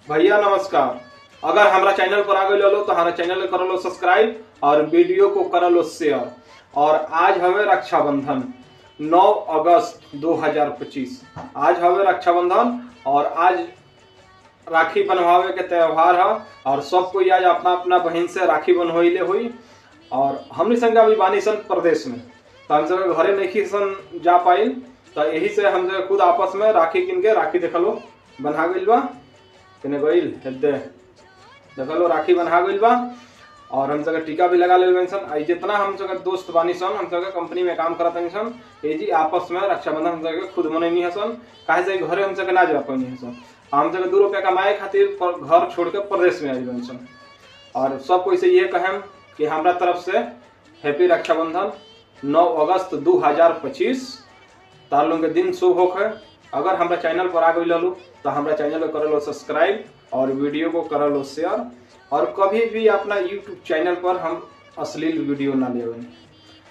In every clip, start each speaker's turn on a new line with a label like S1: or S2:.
S1: भैया नमस्कार। अगर हमारा चैनल पर आ गए लो तो हमारा चैनल कर लो सब्सक्राइब और वीडियो को कर लो शेयर। और आज हमें रक्षाबंधन 9 अगस्त 2025। आज हमें रक्षाबंधन और आज राखी बनवावे के त्यौहार है। और सब कोई आज अपना अपना बहन से राखी बनवाइले हुई। और हमनी संग अभी बानी सन प्रदेश में, तो हम सब घरे नहीं सन जा पाई, तो यही से हम सब खुद आपस में राखी किन के राखी देखलो बना गइल बा। किने गइल देखलो राखी बना गइल बा। और हम सब टीका भी लगा ले सन। आई जितना हम सब दोस्त बानी सन, हम सब कंपनी में काम करत सन, ये जी आपस में रक्षाबंधन हम सब खुद मनैनी है सन। काहे से घरे हम सब ना जा पानी है सन। हम सब 2 रुपया कमाए खातिर घर छोड़ के प्रदेश में आई सन। और सब कोई से ये कहें कि हमारा तरफ से हैप्पी रक्षाबंधन 9 अगस्त 2025। तार लोग के दिन शुभ होखे। अगर हमारा चैनल पर आ गई लो तो हमारा चैनल को कर लो सब्सक्राइब और वीडियो को कर लो शेयर। और कभी भी अपना यूट्यूब चैनल पर हम अश्लील वीडियो ना ले।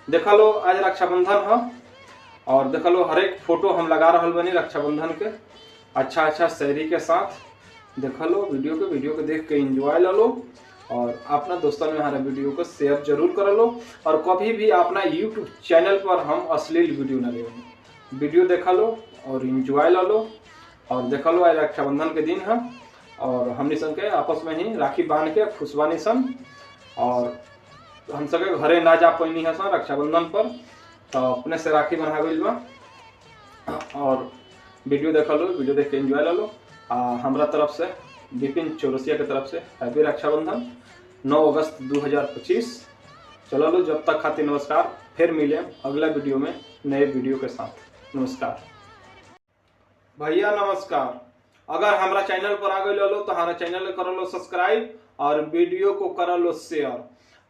S1: देखा लो आज रक्षाबंधन है और देखा लो हर एक फोटो हम लगा रहा बनी रक्षाबंधन के अच्छा अच्छा शायरी के साथ। देखा लो वीडियो को देख के एंजॉय ला लो और अपना दोस्तों में हमारे वीडियो को शेयर जरूर कर लो। और कभी भी अपना यूट्यूब चैनल पर हम अश्लील वीडियो ना ले। वीडियो देखा लो और एंजॉय ला लो। और देखा लो आज रक्षाबंधन के दिन है और हमनी सन के आपस में ही राखी बांध के खुशबानी सन। और हम सब घरे ना जा पैनी है सन रक्षाबंधन पर, तो अपने से राखी बना गई बा। और वीडियो देखा लो, वीडियो देख के एंजॉय ला लो। हमारा तरफ से विपिन चौरसिया की तरफ से हैप्पी रक्षाबंधन 9 अगस्त 2025। चलो लो जब तक खातिर नमस्कार। फिर मिले अगला वीडियो में नए वीडियो के साथ। नमस्कार भैया नमस्कार। अगर हमारा चैनल पर आ गए लो तो हमारा चैनल कर लो सब्सक्राइब और वीडियो को कर लो शेयर।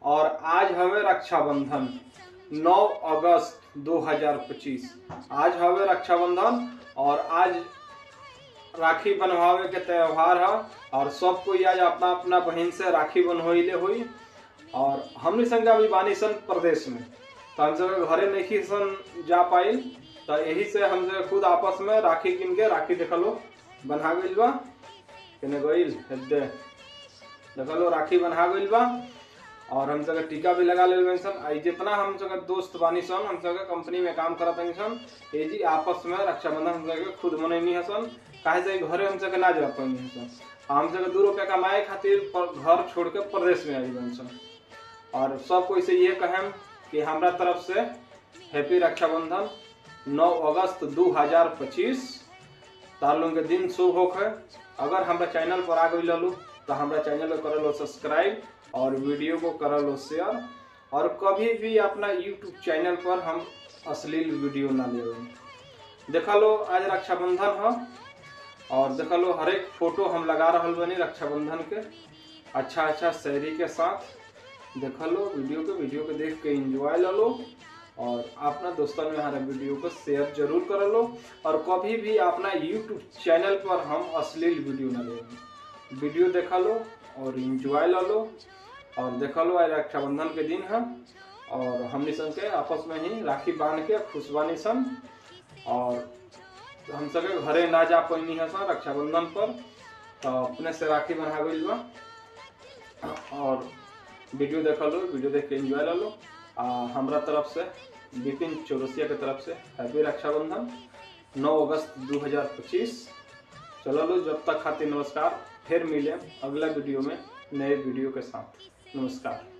S1: और आज हमें रक्षाबंधन 9 अगस्त 2025। आज हमें रक्षाबंधन और आज राखी बनवावे के त्यौहार है। और सब कोई आज अपना अपना बहन से राखी बनवाइले हुई। और हमनी संग अभी बानी सन प्रदेश में, तो हम सब घरे नहीं सन जा पाई, तो यही से हम सब खुद आपस में राखी किन के राखी देखलो बना गइल बा। किने गइल देखलो राखी बना गइल बा। और हम सब टीका भी लगा ले सन। आई जितना हम सब दोस्त बानी सन, हम सब कंपनी में काम करत सन, ये जी आपस में रक्षाबंधन हम सब खुद मनैनी है सन। काहे से घरे हम सब ना जा पानी है सन। हम सब 2 रुपया कमाए खातिर घर छोड़ के प्रदेश में आई सन। और सब कोई से ये कहें कि हमारा तरफ से हैप्पी रक्षाबंधन 9 अगस्त 2025। तार लोग के दिन शुभ होखे। अगर हमारा चैनल पर आ गई लो तो हमारा चैनल को कर लो सब्सक्राइब और वीडियो को कर लो शेयर। और कभी भी अपना यूट्यूब चैनल पर हम अश्लील वीडियो ना ले। देखा लो आज रक्षाबंधन है और देखा लो हर एक फोटो हम लगा रहा बनी रक्षाबंधन के अच्छा अच्छा शायरी के साथ। देखा लो वीडियो को देख के एंजॉय ला लो और अपना दोस्तों में हमारे वीडियो को शेयर जरूर कर लो। और कभी भी अपना यूट्यूब चैनल पर हम अश्लील वीडियो ना ले। वीडियो देखा लो और एंजॉय ला लो। और देखा लो आज रक्षाबंधन के दिन है और हमनी सन के आपस में ही राखी बांध के खुशबानी सन। और हम सब घरे ना जा पैनी है सन रक्षाबंधन पर, तो अपने से राखी बना गइल बा। और वीडियो देखा लो, वीडियो देख के एंजॉय ला लो। हमारा तरफ से विपिन चौरसिया की तरफ से हैप्पी रक्षाबंधन 9 अगस्त 2025। चलो लो जब तक खातिर नमस्कार। फिर मिले अगला वीडियो में नए वीडियो के साथ। नमस्कार।